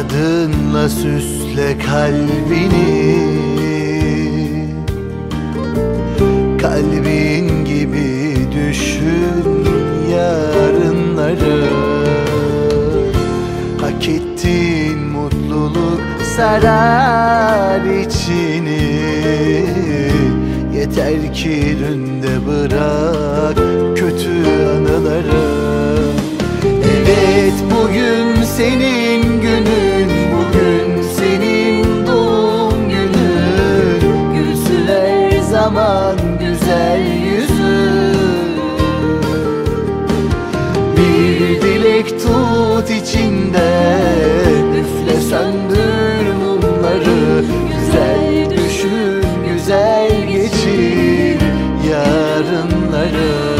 Adınla süsle kalbini, kalbin gibi düşün yarınları. Hak ettiğin mutluluk sarar içini. Yeter ki dünde bırak kötü anıları. Evet, bugün senin günün, bugün senin doğum günün. Gülsün her zaman güzel yüzün. Bir dilek tut içinde, üfle söndür mumları. Güzel düşün, güzel geçir yarınları.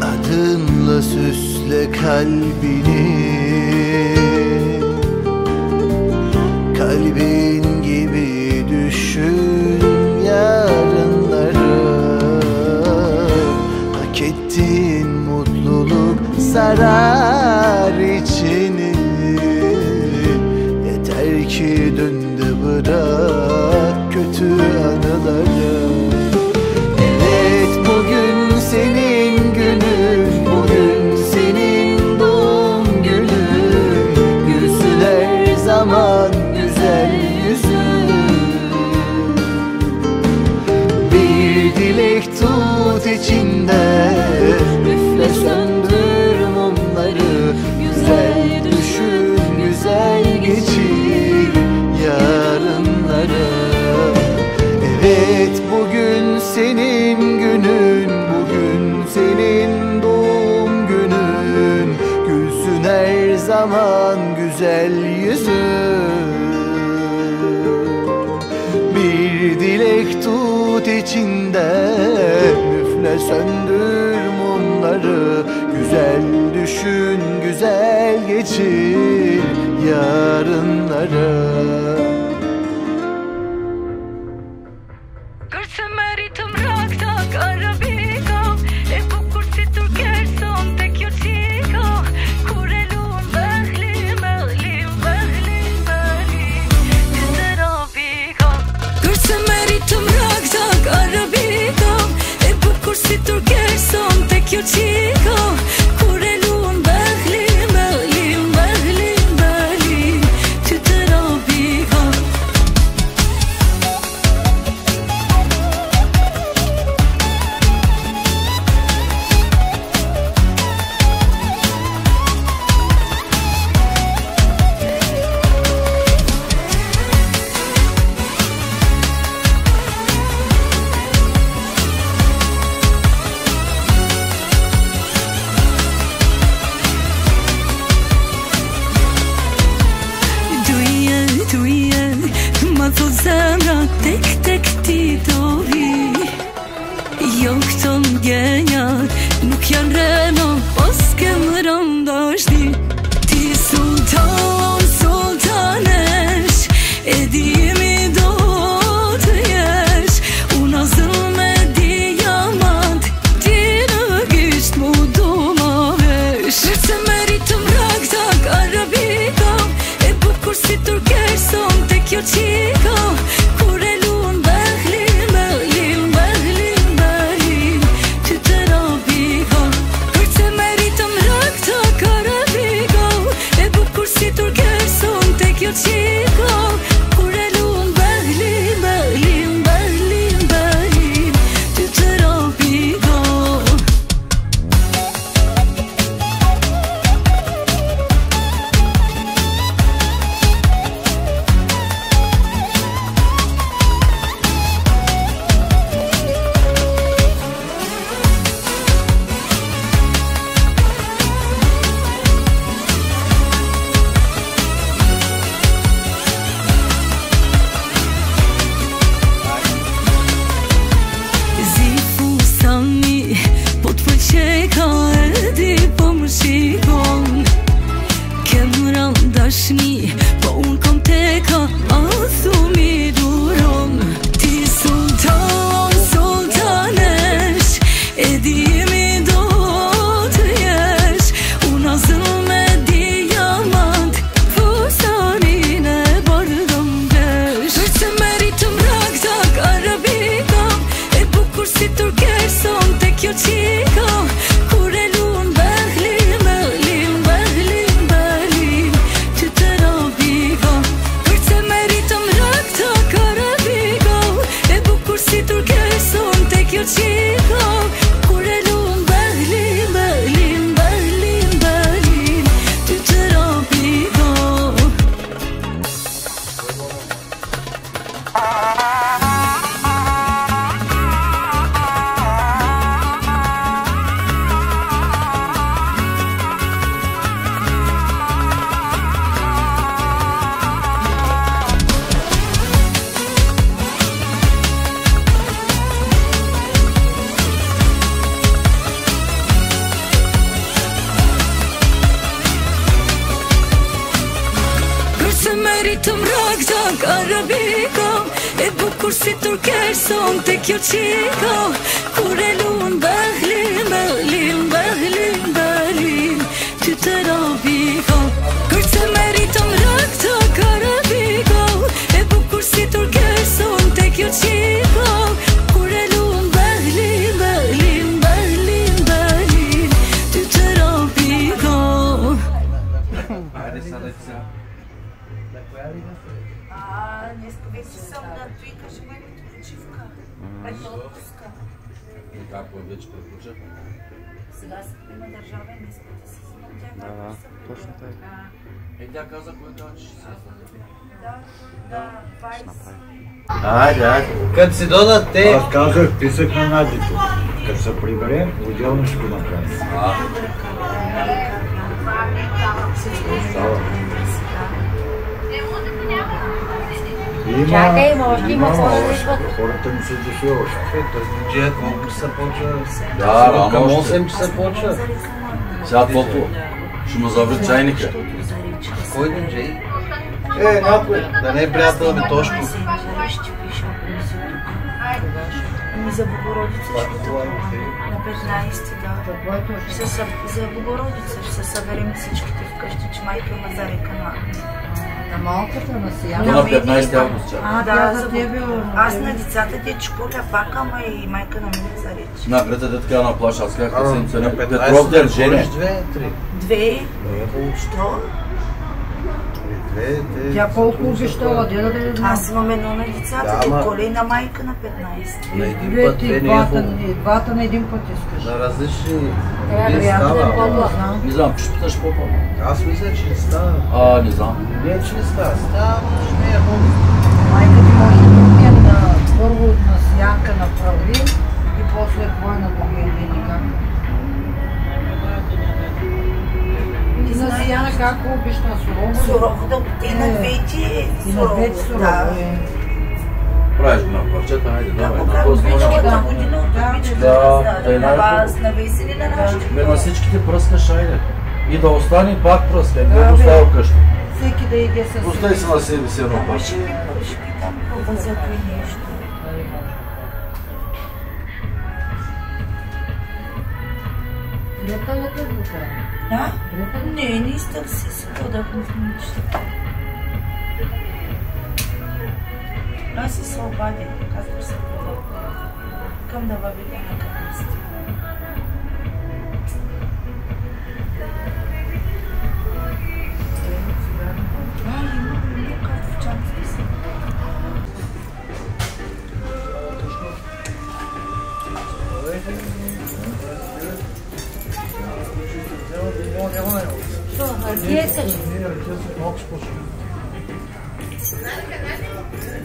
Adınla süsle kalbini, kalbin gibi düşün yarınları. Hak ettiğin mutluluk sarar içini. Yeter ki dünde bırak kötü anıları. Evet, bugün senin günün, bugün senin doğum günün. Gülsün her zaman güzel yüzün. Bir dilek tut içinde, üfle söndür mumları. Güzel düşün, güzel geçir yarınları. Evet, bugün senin günün, bugün senin doğum günün. Gülsün her zaman güzel yüzün. Bir dilek tut içinde, üfle söndür mumları. Güzel düşün, güzel geçir yarınları. Tek tek ti dovi Jokton gjenjar Nuk janë reno Os kem rëndashti Ti sultan, sultanesh E dimi do të jesh Unë azëm e diamant Ti në gisht mu do ma vesh Se meritëm raktak arabika E bukur si turkesh Son te kjo qika meritëm raktak arabiko E bukur si turkeson te kjo qiko Kur e lun Berlin, Berlin, Berlin, Berlin Ty të rabiko Kërse meritëm raktak arabiko E bukur si turkeson te kjo qiko Kur e lun Berlin, Berlin, Berlin, Berlin Ty të rabiko Днеска вече съм на Туика, ще бъде почивка. Отпуска. И как вече приключа? Сега има държавен изпит да си взимам тя. Да, точно така. Тя каза, кой каза, че ще се Да, 20. Айде. Като си додат те... Аз казах, писах на Надито. Като се приберем, отделно ще го направим. Чакай, може да има хора да идват. Хората не са дошли още. Джия, колко часа почва? Да, рано към още. 8 часа почва. Сега топло. Ще му заври чайника. Кой диджей? Някой. Да не е приятел ми Тошко. Ами за Богородица ще на 15 да. За Богородица ще се съберем всичките вкъщи, че майка има зарека на... На малката на То на 15 август чака. Да, за аз на децата те чуколя пака, ама и майка на мен зареч. Напред е така на плаша, аз казах седмица на Петров ден, жене. Две? Що? Тя колко обещала, деда да не знам. Аз имам едно на децата, те коли на майка на 15. На един път Двете, не е двата на един път искаш. на различни... Трябва да е по-благ. Не знам, ще питаш по-по. Аз мисля, че не става. Не знам. Не, че не става. Става, но ще не е хубаво. Майка ти може да отиде на първо на Сянка на Правлин и после твоя на Богиня. И на Сияна как обиш на сурово? Сурово да отиде на двете. И на двете сурово. Правиш го на парчета, хайде, давай. Ако На как този обичката година от обичката да е на вас, на весели на нашите. Бе, на всичките пръскаш, хайде. И да остане пак пръска, не го оставя къща. Всеки да иде със Остай се на себе си едно пак. Ще питам за това нещо. Лета ли те вука? Да? Не исках си се подахме в нещата. Аз си се обадя, казвам се подахме. Искам да въведа на къдесте.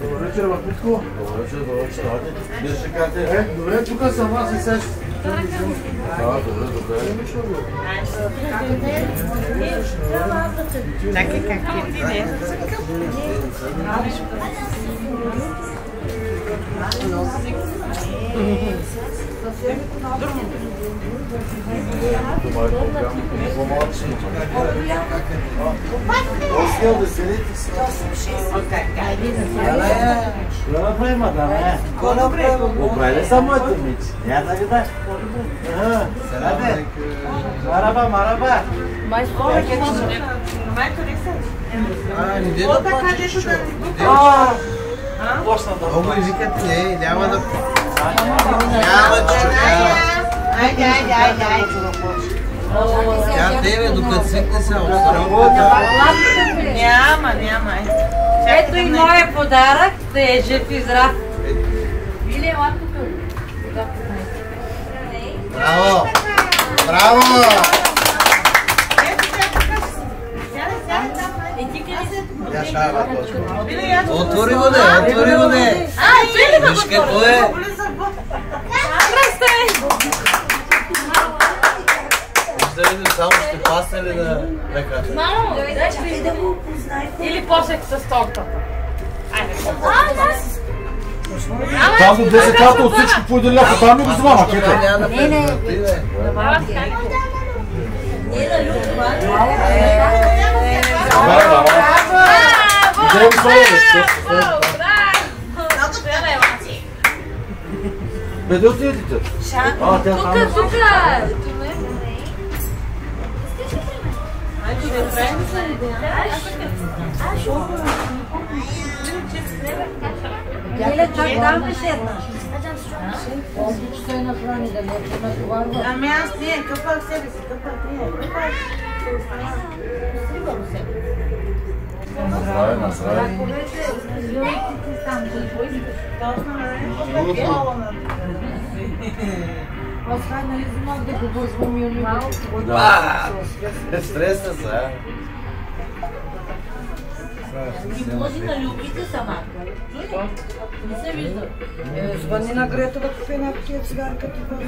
Добре вечер, Бакитко. Добре вечер, хайде. Вие ще кажете? Добре, тук съм аз и сега. Да, добре. Чакай как ти иде. Успел да седите си. Какво направи, мадаме? Оправили са моите мици. Я да видаш. Мараба, мараба. Майко ли се? Не да плачеш, чу. Много и викат, не, няма да... Няма, чу, Айде. Тя тебе, докато свикне се Няма. Ето и моя подарък, да е жив и здрав. Или лапкото. Браво! Браво! Я шава точно. Отвори го не! Виж какво е? Виждали, само ще пасне ли на ръката? Мамо, Чакай да го познаете. или после с тортата. Там до 10 ката от всичко по един ляко, там ми го взема макета. Не. Браво! Бе, де отидете? А, тя там. Тук. Еле, чак там ли седнаш? Колко ще се нахрани, да не е натоварва? Ами аз не, къпах себе си, къпах не. Здраве, здраве. Освай, нали знах да го вързвам и уни малко? Да. Стресна са. Ти може да любите сама. Не се вижда. Звъни на Грета да купи една кутия цигарка ти бъде.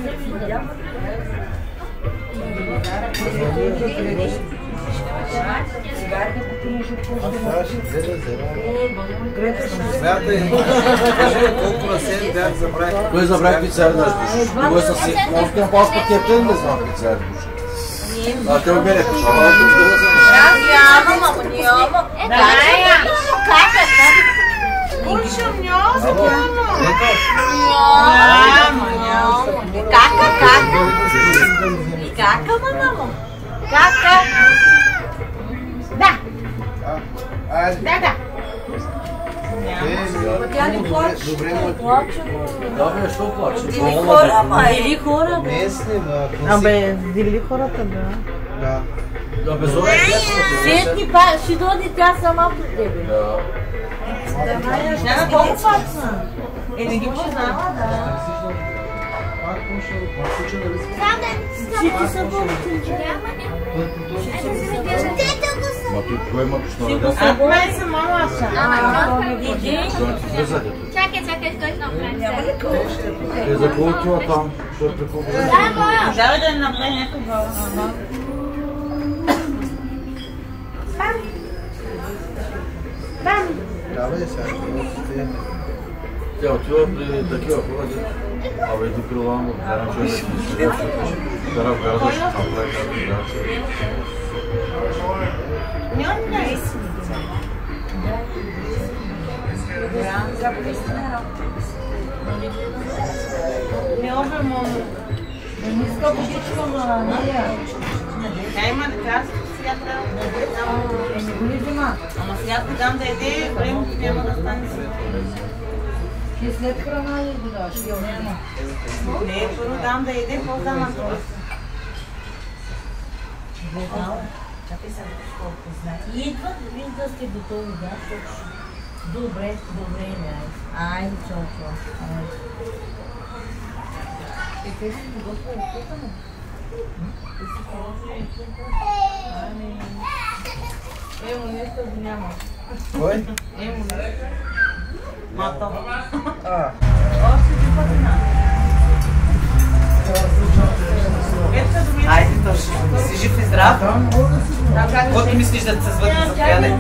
Цигарка купи нещо по-ще. Грета ще Смятай, кажи колко на сен бях забравих. Кой забравих пицари да души? Кой са си? Може да паска кептен да знам пицари души. А те оберете. Няма. Кушам, няма. Кака, мамо? Кака? Да. Тя не плаче. Да, бе, що плаче? Или хора, бе. Местни, Абе, дили хората, да. Да. Да, без ора Сетни па, ще доди тя сама при тебе. Да. Няма колко пацна. Не ги познава, да. Всички са болци. Ма той кой има точно Аз ради? май съм мама. Чакай, той направи. Те за кого отива там? Що е преколко? Давай да направи някаква. Давай сега. Тя отива при такива хора, абе до крила му, карам човек да ги кара в гаража, ще направи гаража. Няма да е си. Не обе му. Не иска да почвам на нея. Тя има лекарство, сега трябва да Не го ли взема? Ама сега ти дам да еде, времето няма да стане си. Ти след храна ли го даш? Не, първо дам да еде, после дам на това. Чакай сега колко знае. И идват, вижда сте готови, да? Добре, не. Айде, чо. Те си подготвя откътане. Емо, нещо го няма. Кой? Емо, нещо. Мато. А. Още ти пъти на. Айде, точно. Си жив и здрав. Какво ти мислиш да се звъдне за пияне?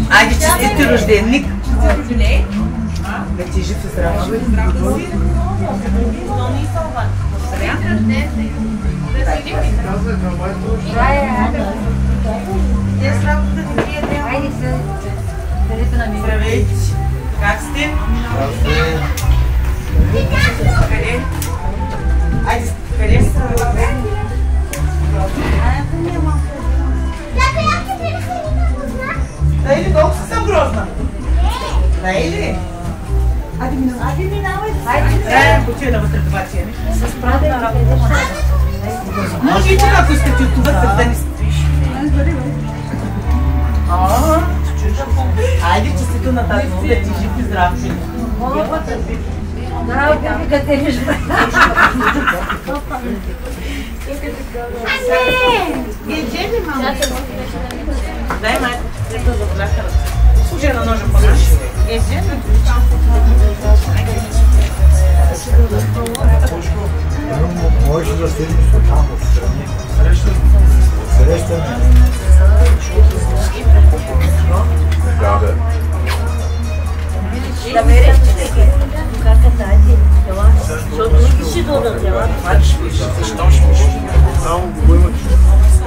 Айде, честит рожденник. Да ти жив и здрав. Здравейте! Как сте? Къде? Айде, къде сте? Да или колко си съм грозна? Да или? Айде минавай. Айде, почина вътре това тия неща. С прадена работа. Може и ти, ако искате от това, да не стоиш. Айде, честито на тази да ти жив и здрав. Да, да те вижда. Ей, мама. Дай, майка, да заплаха. Служи на ножа по-наши. Ей, Може да седим там отстрани. Срещаме. Да, бе. Да мереш, кака тази, това, защото не ще додат, това. Защо ще пишеш? Само го имаш.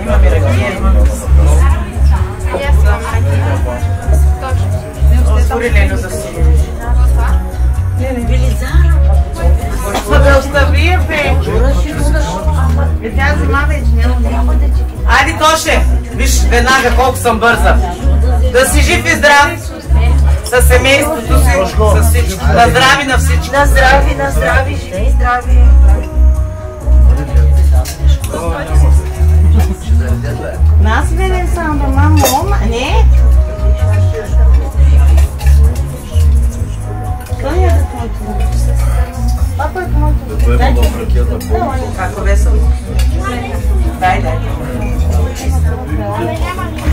Имаме ракия, имаме. Точно. Айде, Тоше, виж веднага колко съм бърза. Да си жив и здрав със семейството си, с всичко. На здрави на всички. На здрави, живи, здрави. Нас видим само да мама, не? Той е да твоето. Папа е моето. Како весело? Дай.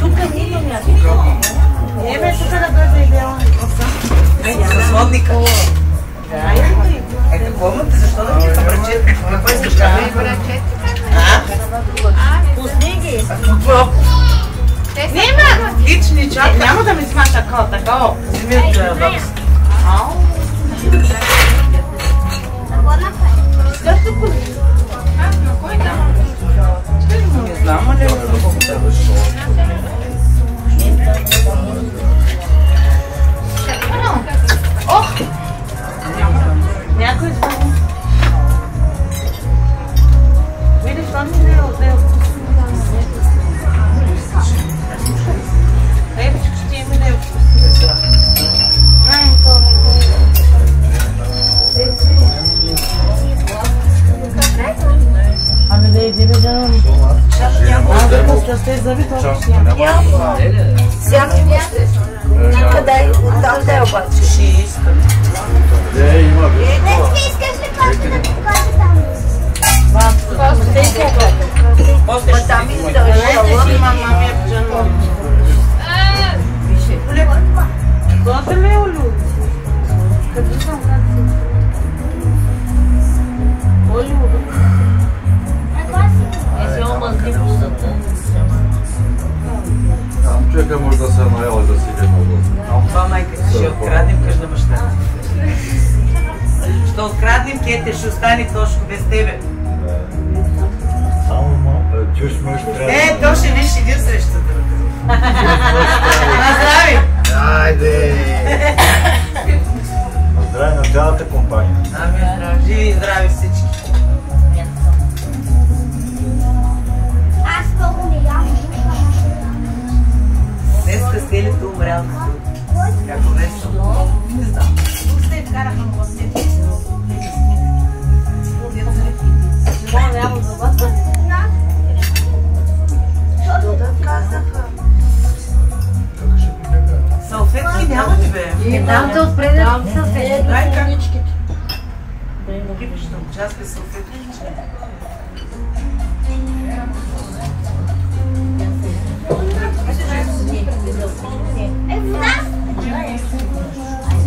Тук нито някакво. Не бе, тук да бъде идеално. С водника. Какво имате? Защо да ти събрачете? Какво искаш да бъде? Пусни ги. Нема! Лични чак. Няма да ми взима такова. Взими от бокс. Не знам, а ли? Ох! Някой звъни. Видиш, това ми не е отдел. Ебичко, ще ти мине. Ами да иди да дам. Аз ще заби това. Сямо ще. Къде? Там да е обаче. Ще искам. Има. Днеска искаш ли кошка да ти покажа там? После там и да мама ми е пчено. Готе ли е Олю? Къде съм как си? Олю? Езио мъзли пузата. Човека може да се наяла да си иде много. Това майка ще откраднем къжда баща. Ще откраднем кете, ще остане Тошко без тебе. Само чуш мъж трябва. То ще виж един срещу друг. Здрави! Айде! Здраве на цялата компания. Ами здрави, живи и здрави всички. Аз много не ям. Днеска стелите умрял. Како весело. Не знам. Сте вкараха на гостите. Салфетки няма ли бе? Там да отпреде салфетки. Дай как? Кипиш на час без салфетки.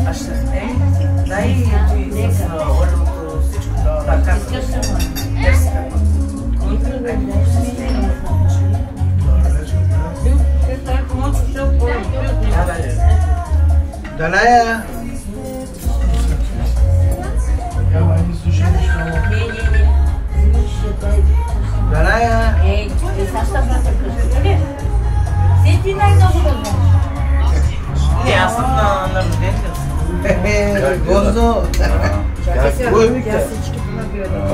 А ще дай с олиото всичко. Така. Далея! Далея! Ей, сега ще брата къща. Си ти най-много да знаеш. Не, аз съм на рождения. Гозо! Кой вика?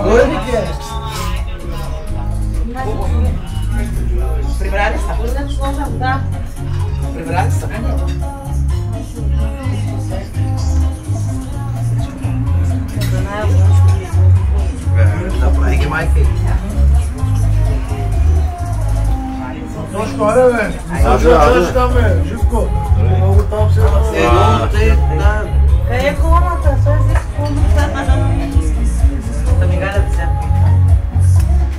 Кой вика? Прибрали са? Да. Прибрали са? Направи ги майки. Тошко, аре бе! Аде там бе, Живко! Много там се Къде е колоната? Той си колоната. Да ми гадат сега.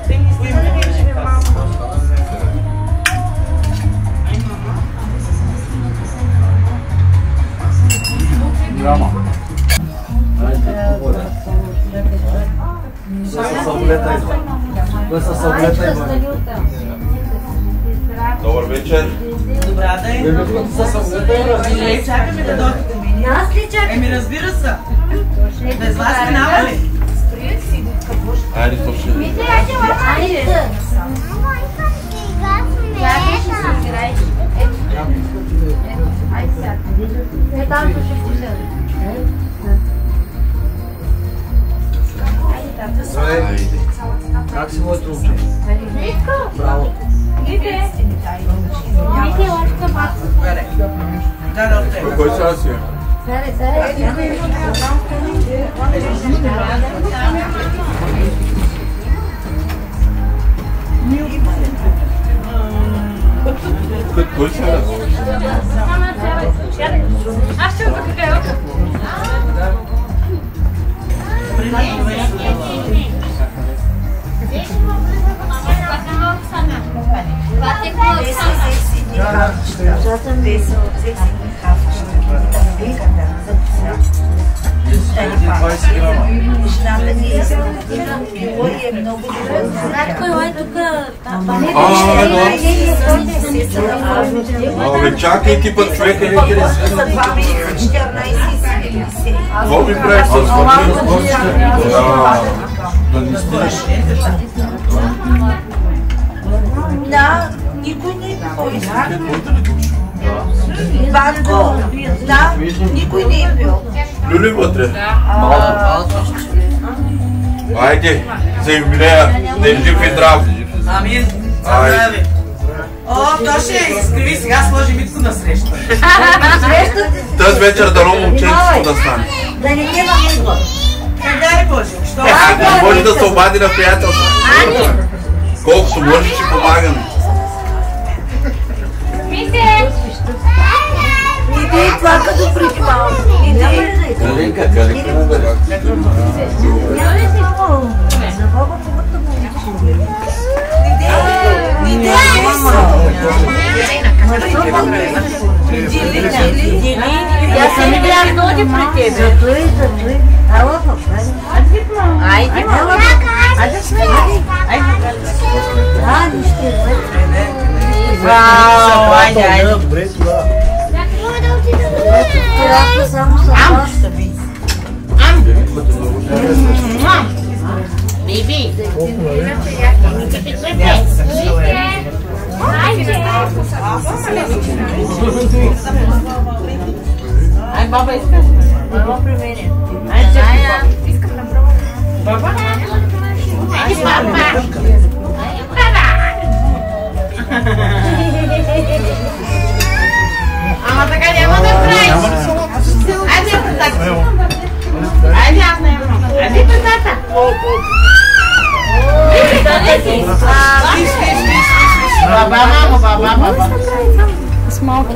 Ти ми си да видиш ми малко. Драма. Със самолета идва. Той със самолета идва. Добър вечер. Добра ден. Със самолета идва. Чакаме да дойдете ми. Аз ли чакам? Еми разбира се. Без вас минава ли? Айде, то ще. Айде. Мамо, искам да игра с мен. Айде сега. Е, там ще влиза. Как си моето момче? Кой сега си е? Кой сега? Аз ще отъка кака Чакай ти път човека не интересува. Какво ми правиш с върни? Да не стиш. Да, никой не е пил. Банко, да, никой не е пил. Люли вътре? Айде, за юбилея, да им жив и здрав. Амин. Здравей. О, то ще изкриви сега, сложи Митко на среща. Тази вечер дано момченцето да стане. Да не няма избор. Дай Боже, що? Не може да се обади на приятелство. Колкото може, ще помагаме. Иди това като преди малко. Иди. Калинка. Я съм бях ноги при тебе. Затои. Ало, айде, мама. Айде, Вау, айде. Добре, това. Биби. Ай, баба иска. Баба при мене. Ай, искам да пробвам. Баба? Ай, баба. Ама така няма да правиш. Айде, така. Айде, аз не имам. Айде, тата. Баба, мамо, баба. С малки.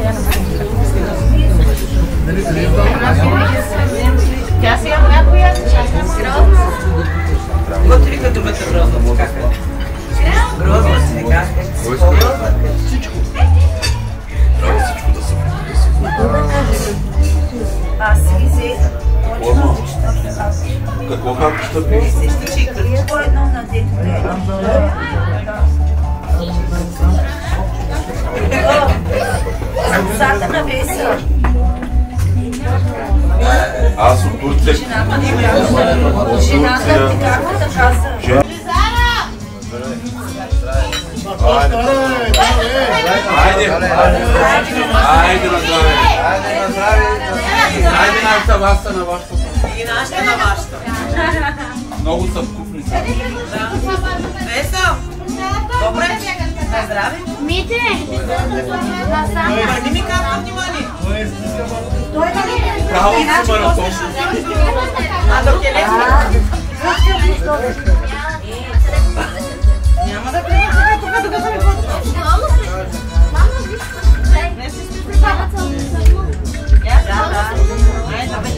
Тя сега някоя грозна. Готови като бъде грозна. Грозна си, не кажеш. Всичко. Трябва всичко да се подписи. Аз си взех. Какво хапче да пиеш? Какво едно на дете? Сата на веса. Аз от Турция. Жената ти какво да каза? Айде на здраве. Айде нашата вашата на вашата. И нашата на вашата. Много са вкусни са. Весо! Добре? На здраве? Мите! Не ми казва внимание. Право си маратон. А до телефона? Няма да приема тук, докато ми подпочне. Не си спи при бабата. Да. Айде, бе.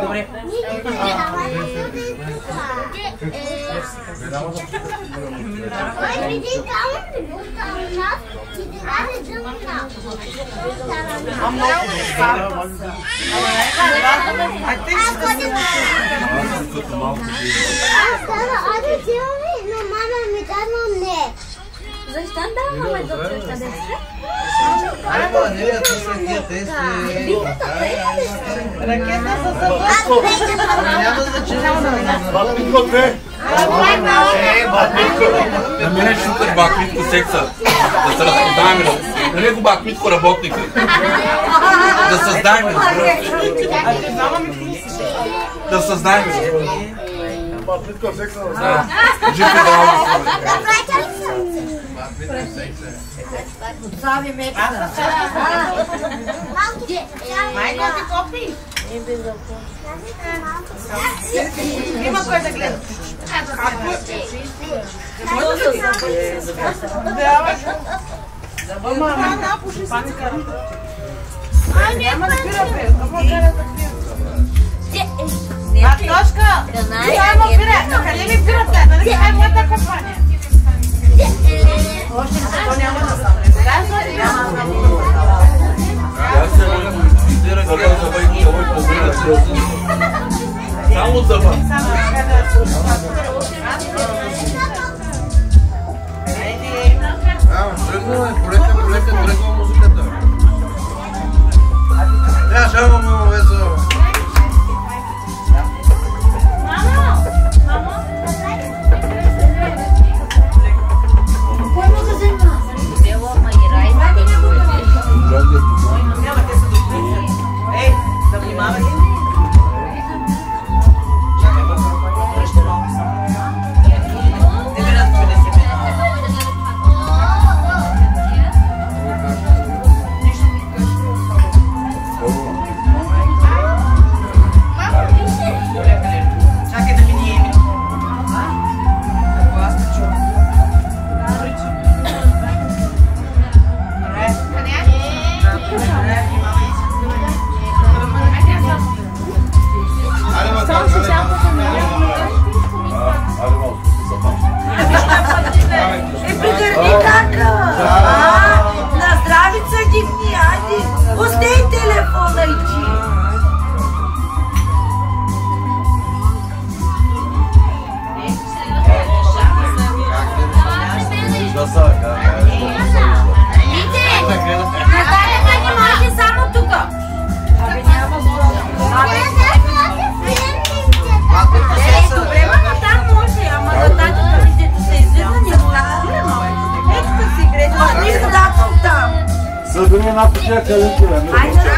Добре. Защо даваме за това да Айма, не, това са ракета, ракета за събъдко. Няма значение. Батмитко 2. На мене ще шутат Батмитко секса. Да се разпознаем. На него Батмитко работник. Да създаем. Да създаем. Батмитко секса. Жив и здраво. Отсави мекса. Майко ти копи? Има кой да гледа. Няма да пира, бе. Антошка! Само пира! Къде ми пирате? Нали е моята компания? Още ли то няма да стане? Само зъба. Полека тръгва музиката. Шама му везо. Да внимавай. Чакай да ми еми. Ако аз не чувам. На здравица дихни, ади. Пустай телефона и ти. не може само тук. Абе няма зло. Добре, ама там може, ама на татата ми дето се излиза, не става. Ето да си греда. Не става там. Съдуми една пътя къде ти бе. Айде,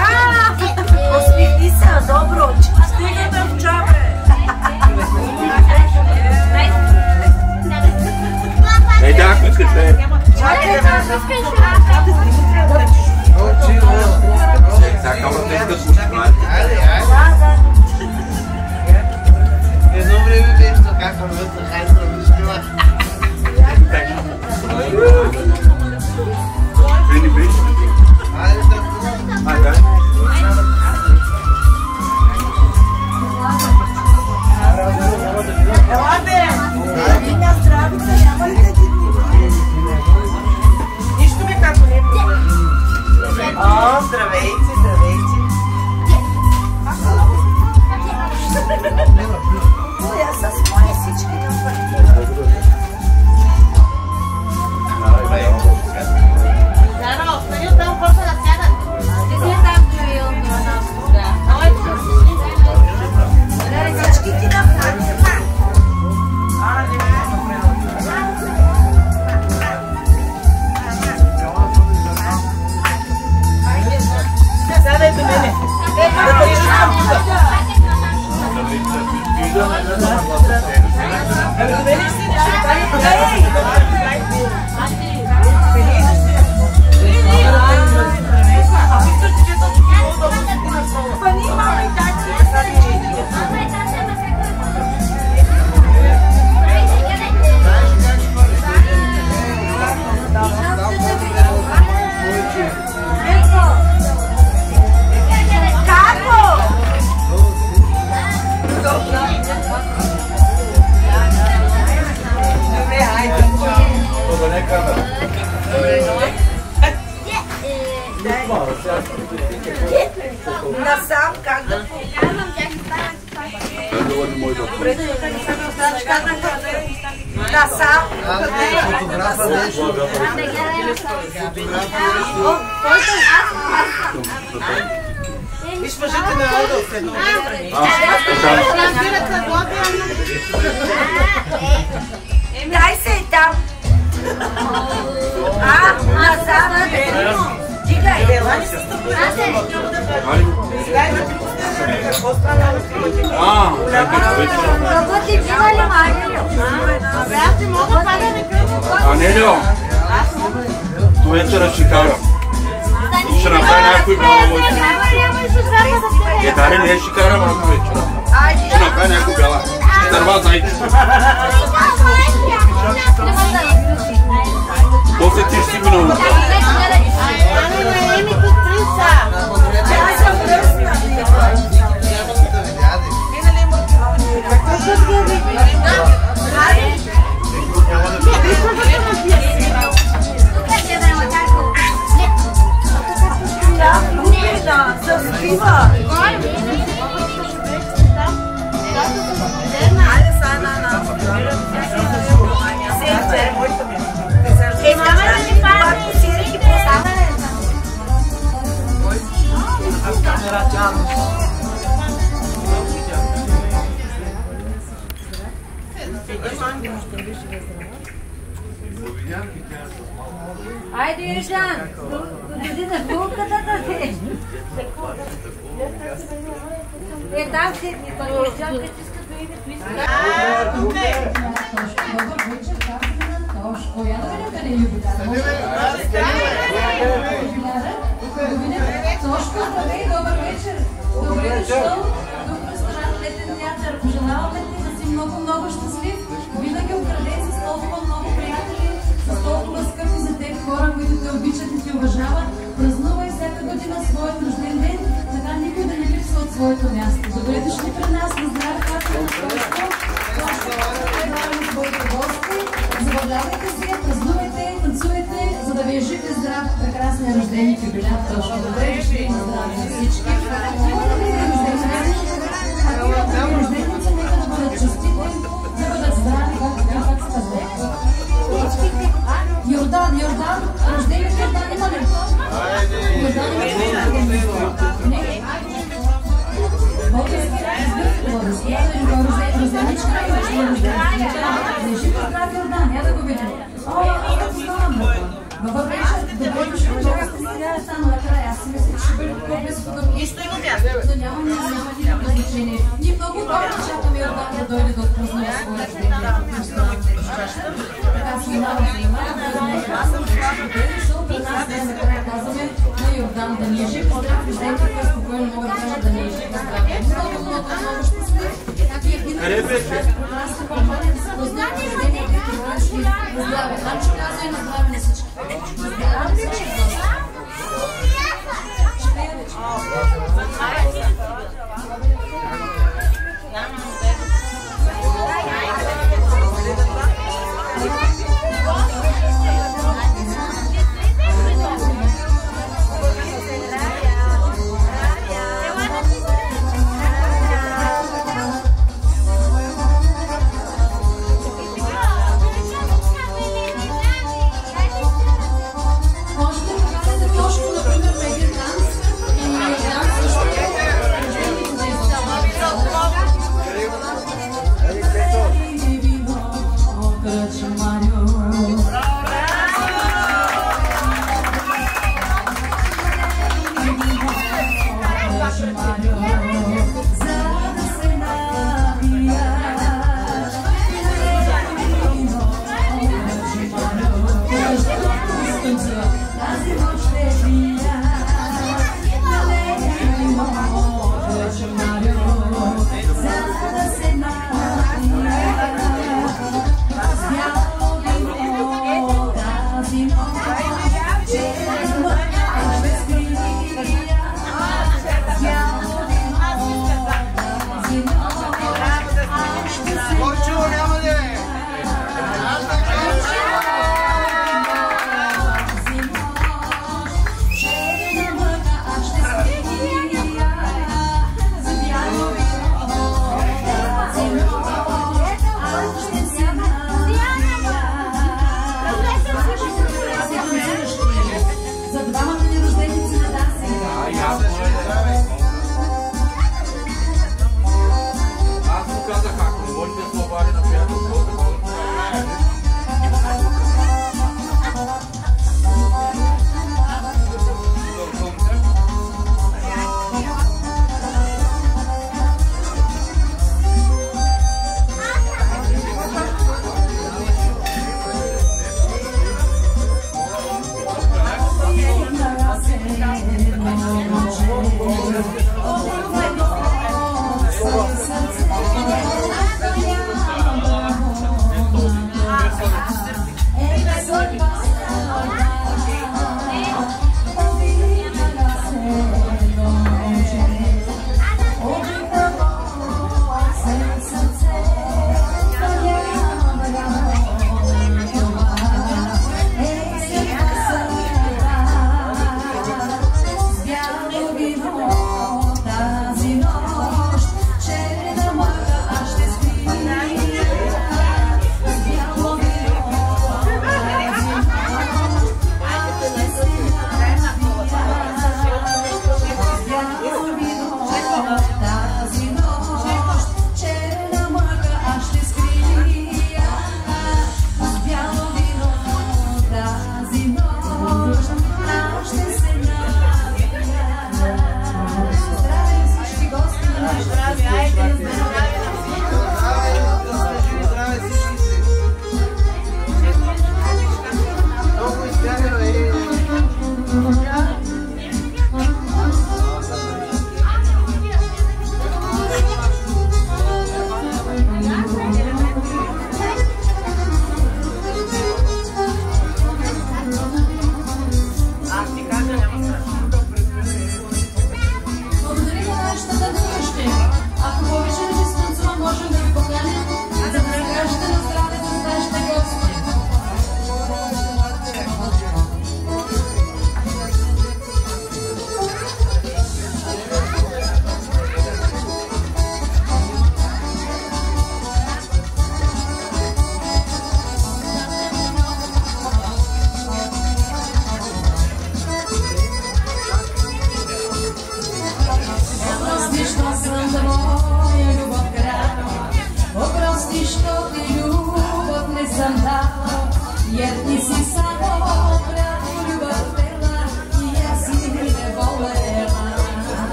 усмихни се, добро. Стига ме в чабе. Ей, да, ако искаш, бе. Сега камерата иска да слушаш, Едно време беше така, хората хайдра вишкала. Вини биш? Айде да. Айде. Ела бе, на здравица няма ли да ти Насам, как да насам. Виж мъжете на Адол с едно Дай се и там. Назад. Дигай. Работи била ли Анелио? Аз не мога да пада на кръв. Анелио, до вечера ще карам. Ще направя някой много лъжи. Даре, не ще карам аз до вечера. Ще направя някой бела. Ще дърва зайчето. После ти ще си го науча. Айде, Ержан, дойди на булката да те. Там седни, той Ержан, като иска да иде, той иска. Добър вечер, казваме на Тошко. Я да видим къде е юбиляра. Тошко, здравей, добър вечер. Добре дошъл до ресторант Летен театър. Пожелаваме ти да си много щастлив. Винаги ограден с толкова много приятели, с толкова скъпи за теб хора, които те обичат и ти уважават. Празнувай всяка година своят рожден ден, така никой да не липсва от своето място. Добре дошли при нас на здраве, както на Тошко. Тошко, на своите гости. Забавлявайте се, празнувайте, танцувайте, за да ви е жив и здрав прекрасния рожден юбиляр Тошко. Добре дошли на здраве на всички. Рожденици нека да бъдат честити, да бъдат здрави, как се казва. Йордан, рожденият Йордан има ли? Йордан има ли? Не. Български рожденичка имаш ли рожденичка? Не жив и здрав Йордан, я да го видим. Добър вечер, добре дошли, пожалуйста, сега е само накрая. Аз си мисля, че ще бъде по-близко до но няма никакво значение. Ние много добре чакаме Йордан да дойде да отпразнува своята ден. Така се минава, защото при нас днес накрая казваме на Йордан да ни е жив, здрав, виждайте кой спокойно мога да кажа да ни е жив, здрав. Много щастлив. Така и винаги с тази прекрасна компания да се познават рождението и доброчни на здраве. Значи казва и на здраве на всички. Здраве на всички.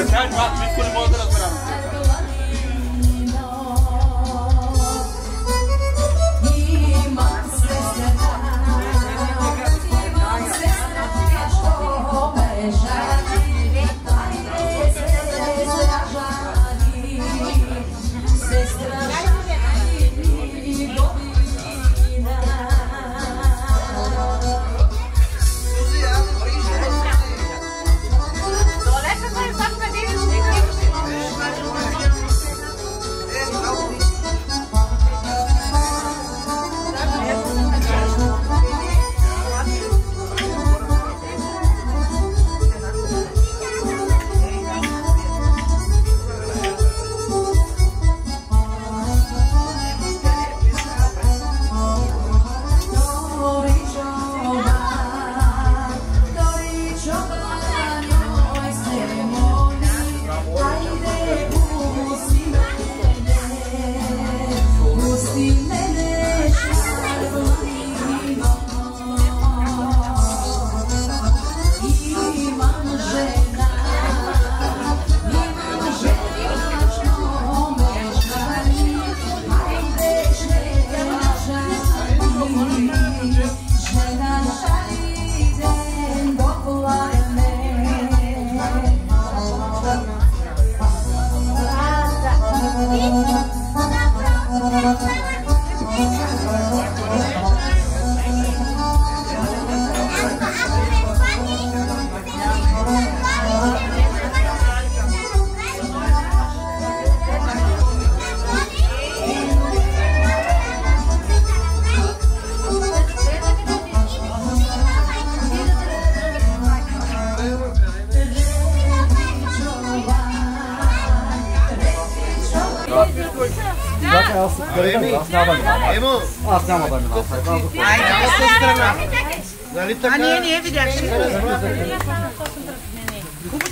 кажеш, аз Митко не мога да разбера. Аз няма да минам. Айде, сестра. Нали така? Не видях.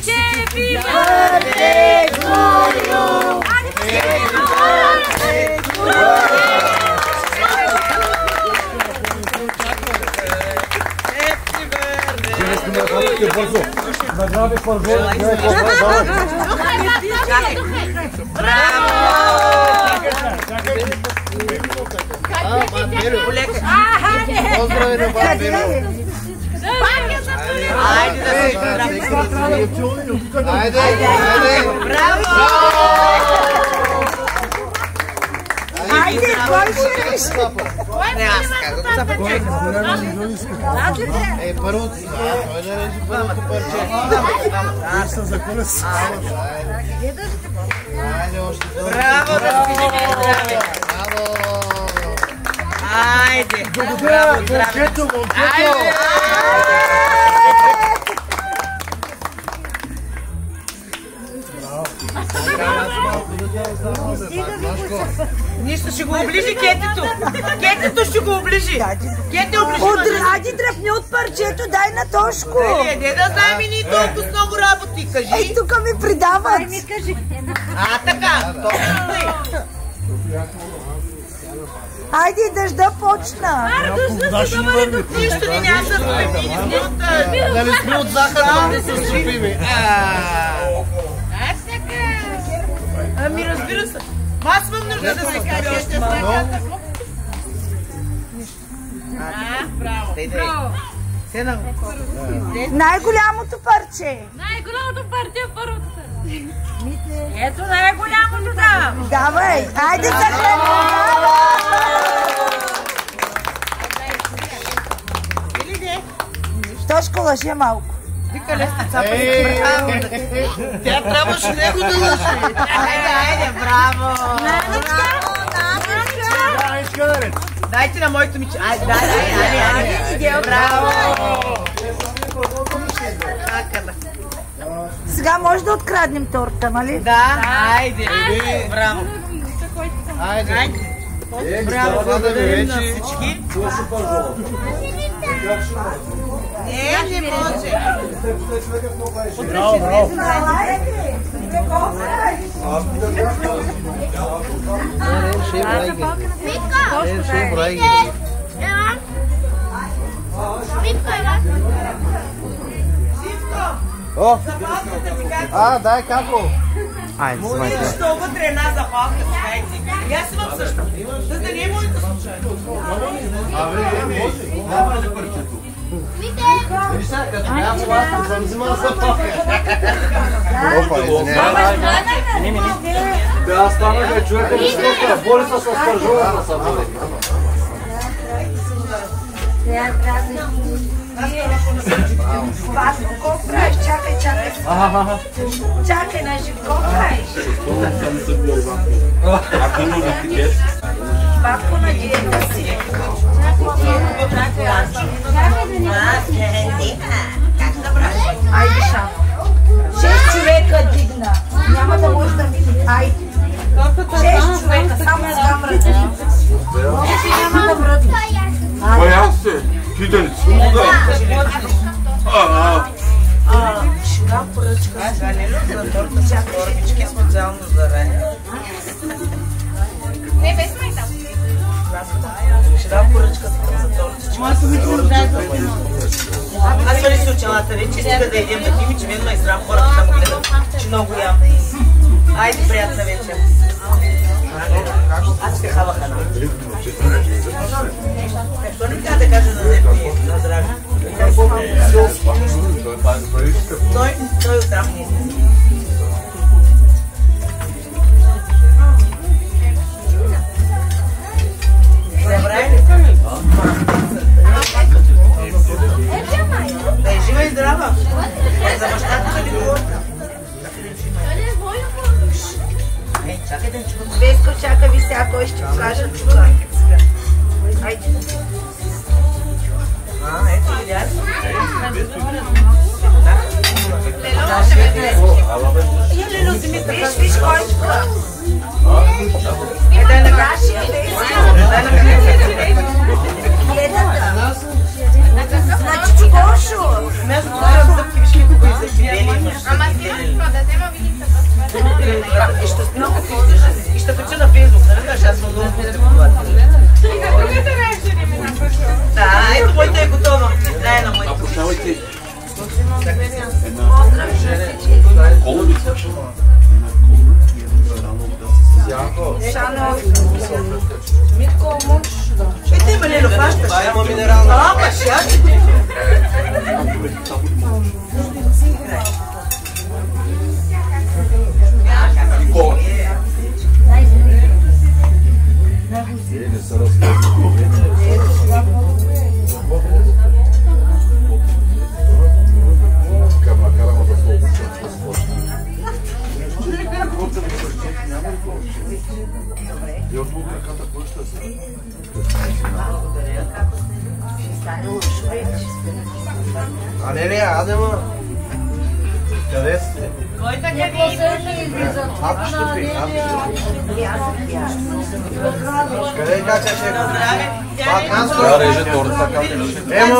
Happy birthday to you. Бързо. Награди първо. Поздрави на Бабело. Айде, браво! Айде, кой ще реши? Не, аз казвам. Първо, той да реши първото парче. Аз съм за колес. Айде, още това. Браво, здраве! Браво! Айде! Благодаря, момчето, момчето! Нищо, ще го оближи кетето. Кетето ще го оближи. Кете оближи. Отради дръпни от парчето, дай на Тошко. Не да знаем и ние толкова с много работи, кажи. Ей, тук ми придават. Ай ми кажи. А, така. Айде, дъжда почна. Нищо ни няма да спи. Дали сме от захара да се спи, Ами разбира се. Аз имам нужда да се каже още малко. Браво. Най-голямото парче. Най-голямото парче е първото. Ето най-голямото там. Давай, айде за храна. Тошко лъже малко. Вика лестица, тя трябваше него да лъжи. Айде, браво! Дайте на моето миче. Айде, дай. Браво! Сега може да откраднем торта, нали? Да, айде. Браво! Айде. Браво, благодарим на всички. Не може. О! Дай како? Айде, звайте. Що вътре една запалка, скайте. И аз имам също. Да не е моето случайно. Няма ли парчето? Виж сега, като няма власт, съм взимал запалка. Опа, извинявай. Да, станаха човека да скока. Боли се с пържова да са боли. Васко, колко правиш? Чакай. Чакай, на живко правиш. Бабко на диета си. Айде, Шам. 6 човека дигна. Няма да може да мине. Айде. 6 човека, само с два мръдни. Няма да мръдни. Коя сте? Кидалици. Шега поръчка. За торта с торбички специално за Рая. Не, без майта. Шега поръчка за тортички. Аз вали си очелата вече, стига да идем да пими, че мен ме израм хората да му гледам, че много ям. Айде, приятна вечер. Аз ще хавах една. Защо не трябва да кажа на Зепи, на здраве? Той отрам не иска. Забравя ли? Да е жива и здрава. За бащата ли говоря? Чакай да чувам. Веско, чакай ви сега, кой ще покажа чука. Айде. Ето видяш? Виж кой чука. Дай на каши. Дай на каши. Гледата. Значи чукошо. Аз говорям зъбки, виж ли кога и зъбки бели. Ама си да взема видите. И ще кача на Фейсбук, нали кажа, аз съм много потребователна. Да, ето моята е готова. Дай на моята. Прошавайте. Шано. Митко, можеш да. Ето има Лело, фащаш. Това има минерална. А, пашаш. Никола. Не са разгледани. Карама да се и от тук краката кой ще се? Анелия, адема. Къде сте? Кой така не Ако ще пи, къде и как ще Тя реже торта, как е. Емо,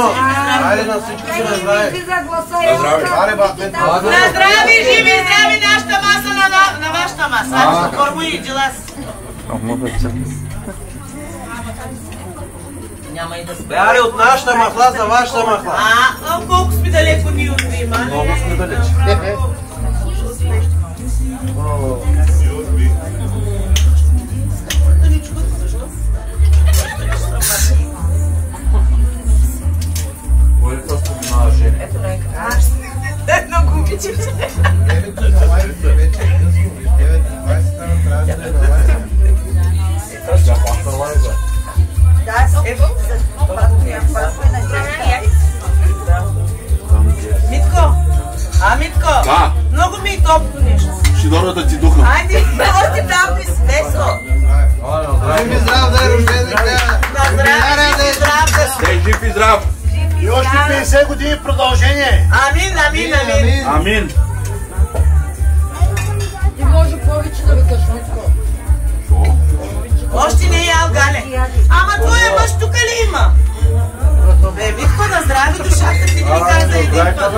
айде на всички си на здраве. На здраве. Аре, бабе. На здраве, живи и здрави нашата маса на вашата маса. Аз ще корму и джилас. Няма и да спре. Аре, от нашата махла за вашата махла. Колко сме далеко ние от Вима? Много сме далеч. Кой е това споминава Жени? Ето най-края. Много обичам. Митко! Митко! Да. Много ми е топло нещо. Ще дора да ти духа. Айде, още там ми свесо. Жив и здрав да е рожден ден. На здраве, жив и здрав да си. Ей, жив и здрав. И още 50 години продължение. Амин, амин, амин. Амин. Ти може повече да викаш, Митко. Още не е ял, Гале. Ама твоя мъж тук ли има? Митко, на здраве душата си ми каза един път.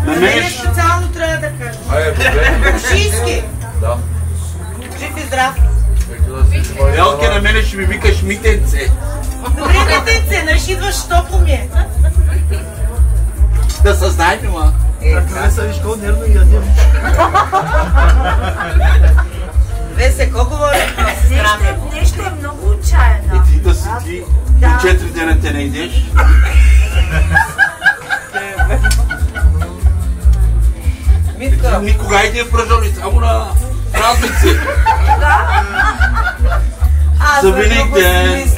На Не, специално трябва да кажа. Кушийски. Да. Жив и здрав. Елке, на мене ще ми викаш Митенце. Добре, Митенце, нали идваш, топло ми е. Да съзнайте, ма. Така са виж колко нервно ядем. Весе, какво говориш на сестра ми? Нещо е много отчаяна. Ти да си ти, до 4 дена те не идеш. Митка. Никога иде в Пръжовни, само на празници. За Великден,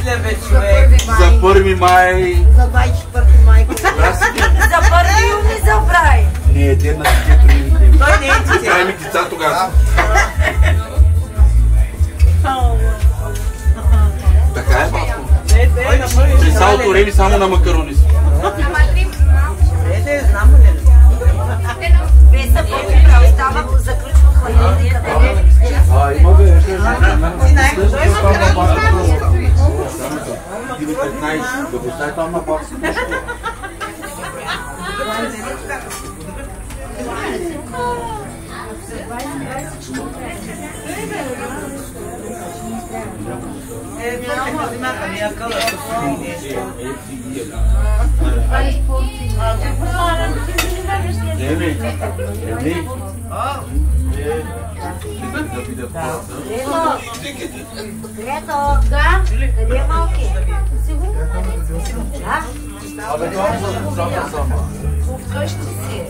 за 1 май. За 24 май. За 1 юни забрави. Не е ден на детето ни. Той не е дете. Правим деца тогава. Така е, малко. При цялото време само на макарони си. Знам ли? Веса по-добре остава, заключва хладилника. Има бе, Ти най-хубаво е макарони. Или 15, да постави там на бакс. Взимаха ми акъла с нещо. Лето, да? Къде е малки? Да? Абе, това е сама. Вкъщи си.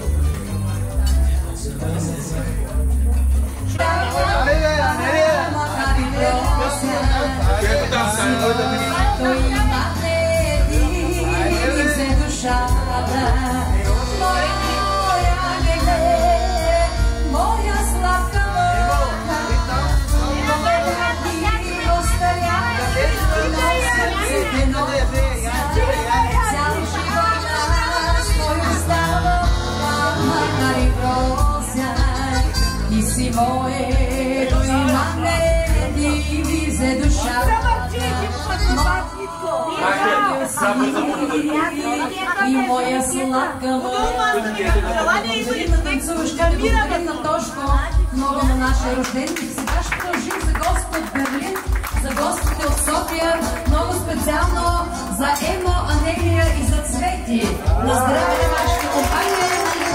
Моето имане ти визе душа. И моя сладка да танцуваш като конкретна точка. Много на нашия рожденик. Сега ще продължим за гости от Берлин, за гостите от София, много специално за Емо, Анелия и за Цвети. На здраве на вашата компания,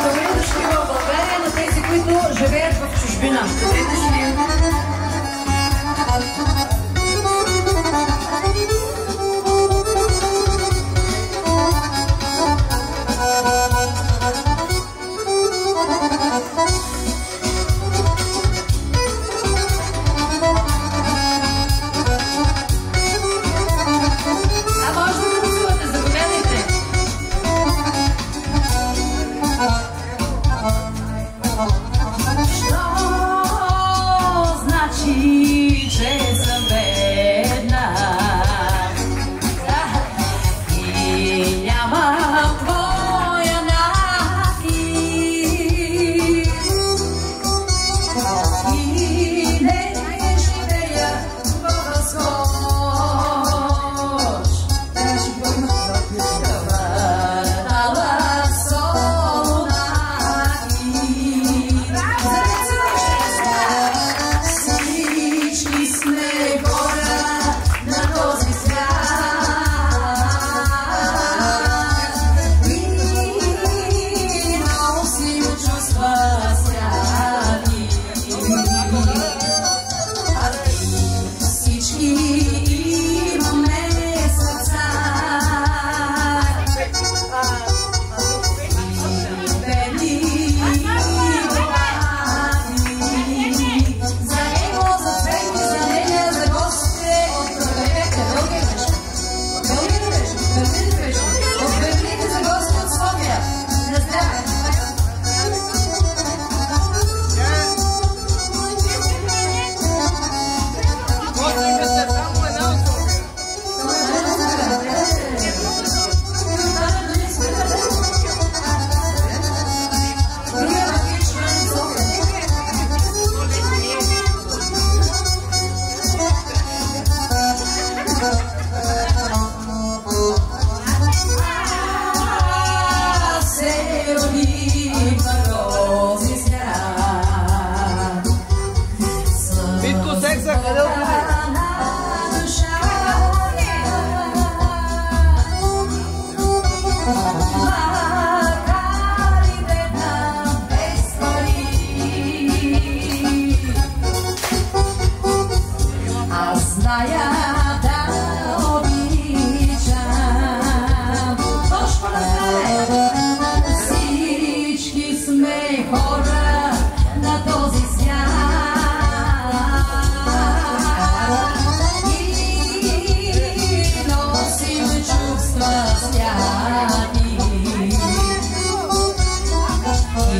добре дошли в България, на тези, които живеят в чужбина. Добре дошли! сме хора на този свят и носим чувства святи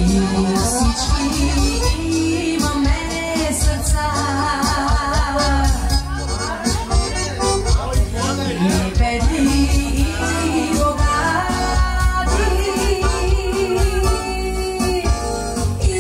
и всички имаме сърца и бедни и богати и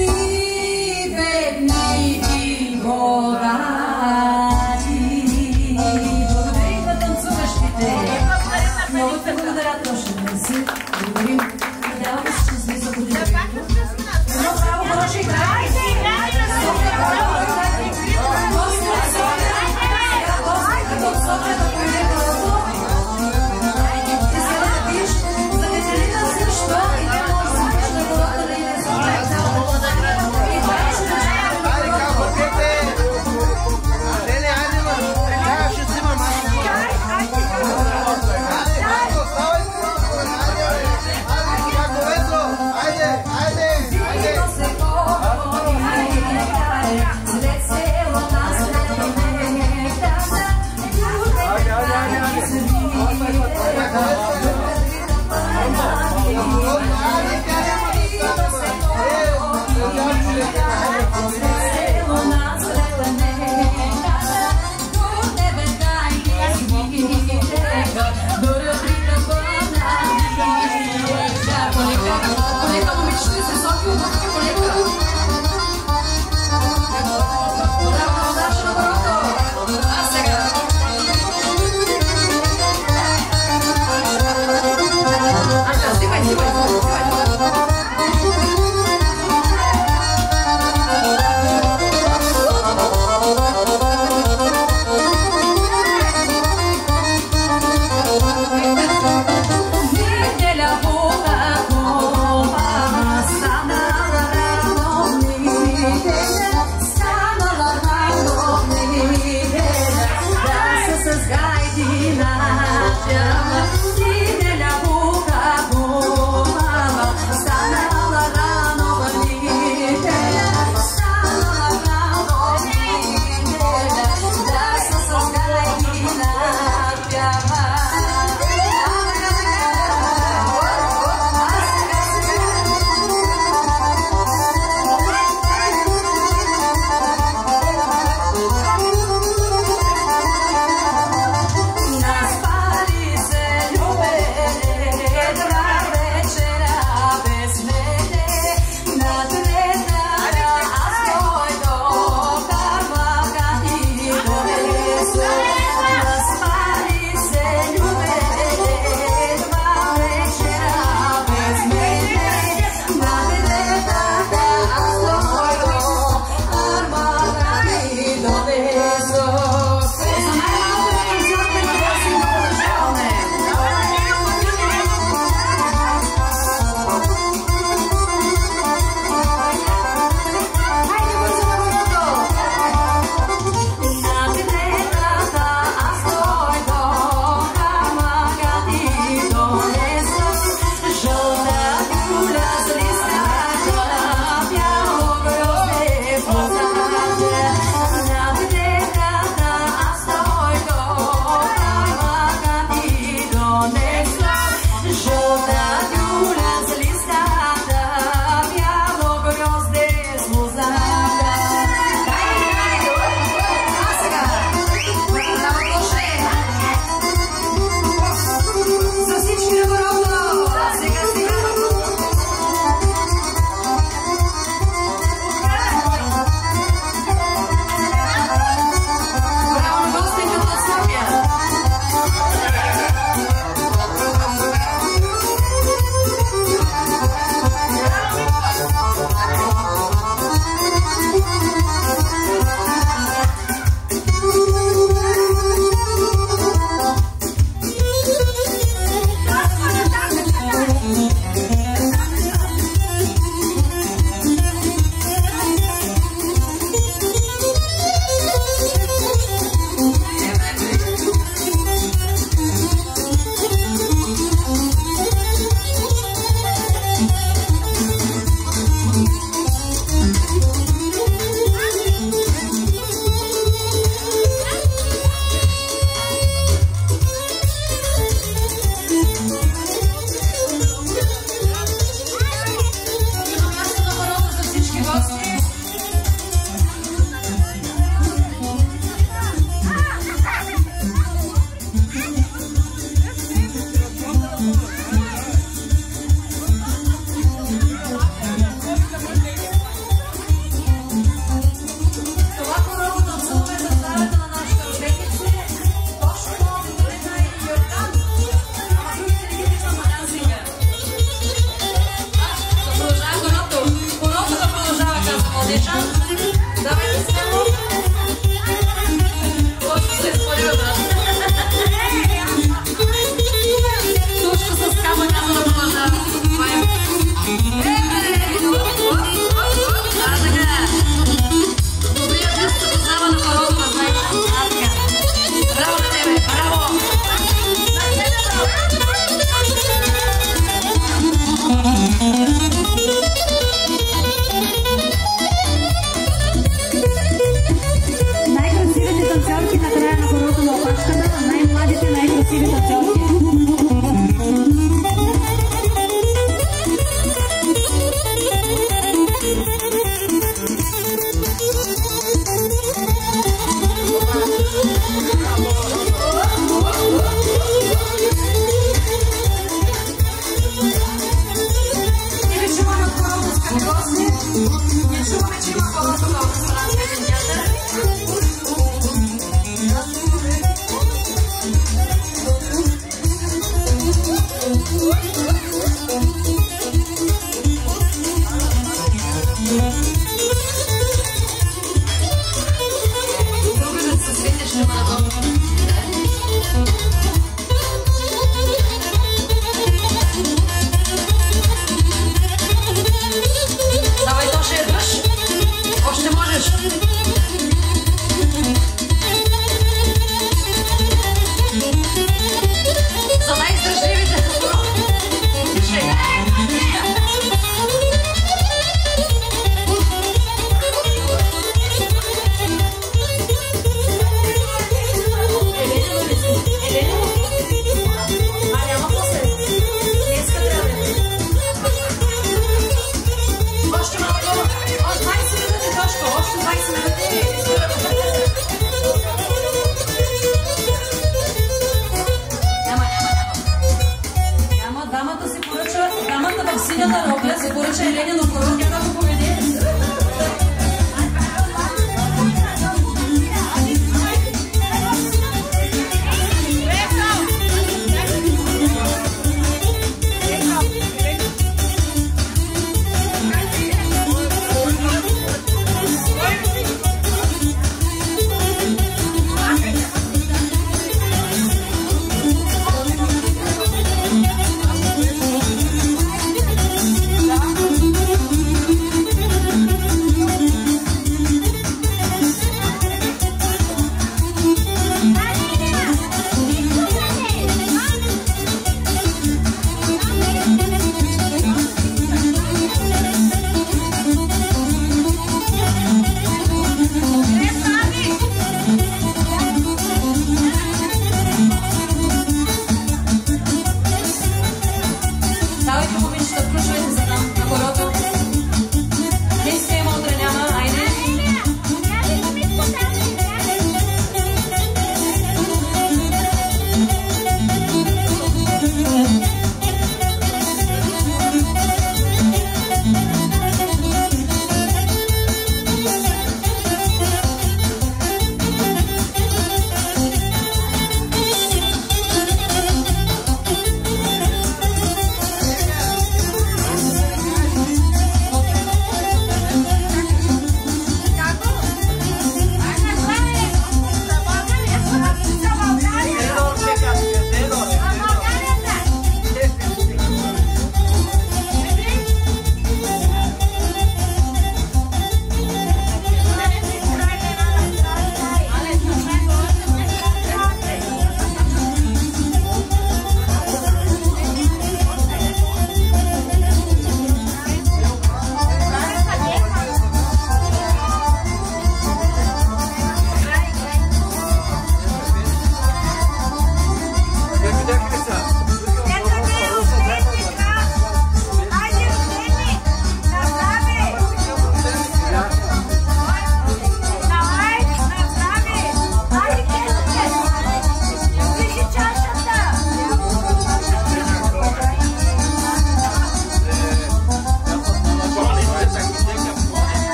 Нежа, давайте смело. Точно се изпорива, брат. Точно с кама няма да продължава. Това е. Добрият ден се познава на пародова, знаете. Браво на тебе, браво! Най-красивите танцорки на края на хорото на опашката, най-младите, най-красиви танцорки. Давай, Тоше, ядаш. Още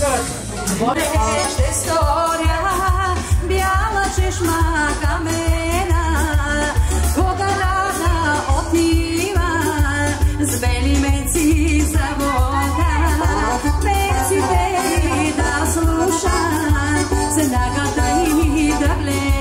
Ще сторя бяла чешма камена, вода отива с бели меци за вода. Меците да слуша, снагата и да гледа.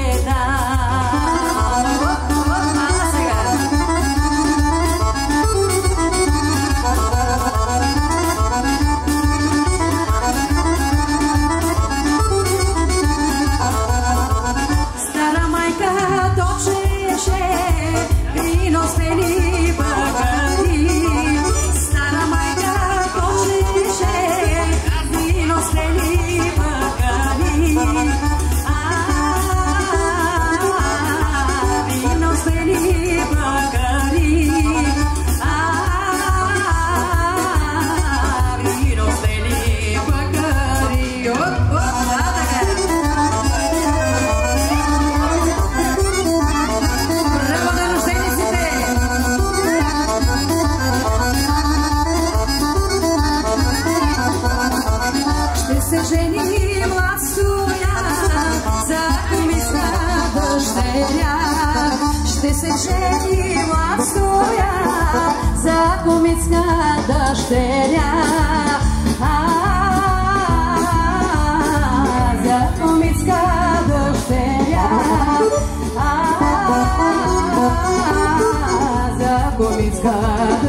Ще се жени младстоя за кумицка дъщеря. За кумицка дъщеря. За кумицка дъщеря.